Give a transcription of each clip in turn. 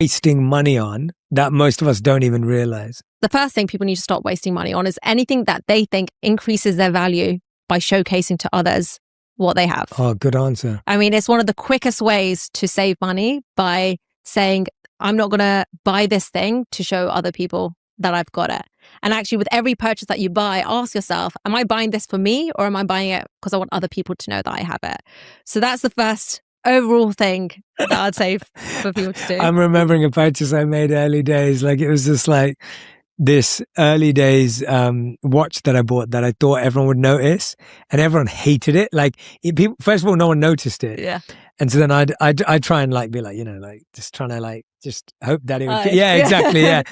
wasting money on that most of us don't even realize? The first thing people need to stop wasting money on is anything that they think increases their value by showcasing to others what they have. Oh, good answer. I mean, it's one of the quickest ways to save money by saying, I'm not going to buy this thing to show other people that I've got it. And actually, with every purchase that you buy, ask yourself, am I buying this for me or am I buying it because I want other people to know that I have it? So that's the first overall thing that I'd say for people to do. I'm remembering a purchase I made early days. Like, it was just like this early days watch that I bought that I thought everyone would notice, and everyone hated it. Like, people, first of all, no one noticed it. Yeah. And so then I'd try and like be like, like just trying to like just hope that it would. Yeah, exactly. Yeah.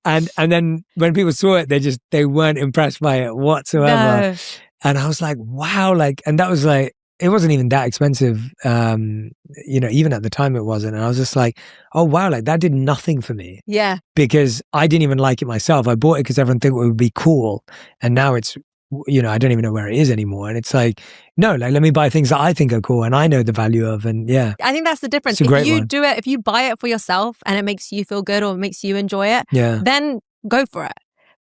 And then when people saw it, they weren't impressed by it whatsoever. No. And I was like, wow, like, and that was like, it wasn't even that expensive. Even at the time it wasn't. And I was just like, oh wow, like that did nothing for me. Yeah. Because I didn't even like it myself. I bought it because everyone thought it would be cool. And now it's, I don't even know where it is anymore. And it's like, no, like let me buy things that I think are cool and I know the value of. And yeah. I think that's the difference. If you do it, if you buy it for yourself and it makes you feel good or it makes you enjoy it, then go for it.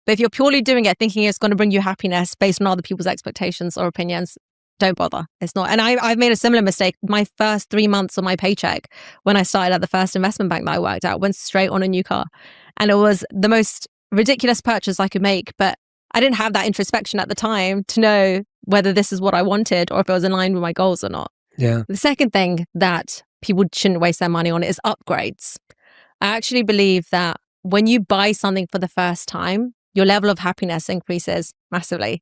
But if you're purely doing it thinking it's going to bring you happiness based on other people's expectations or opinions, don't bother. It's not. And I've made a similar mistake. My first 3 months of my paycheck when I started at the first investment bank that I worked at went straight on a new car. And it was the most ridiculous purchase I could make. But I didn't have that introspection at the time to know whether this is what I wanted or if it was in line with my goals or not. Yeah. The second thing that people shouldn't waste their money on is upgrades. I actually believe that when you buy something for the first time, your level of happiness increases massively.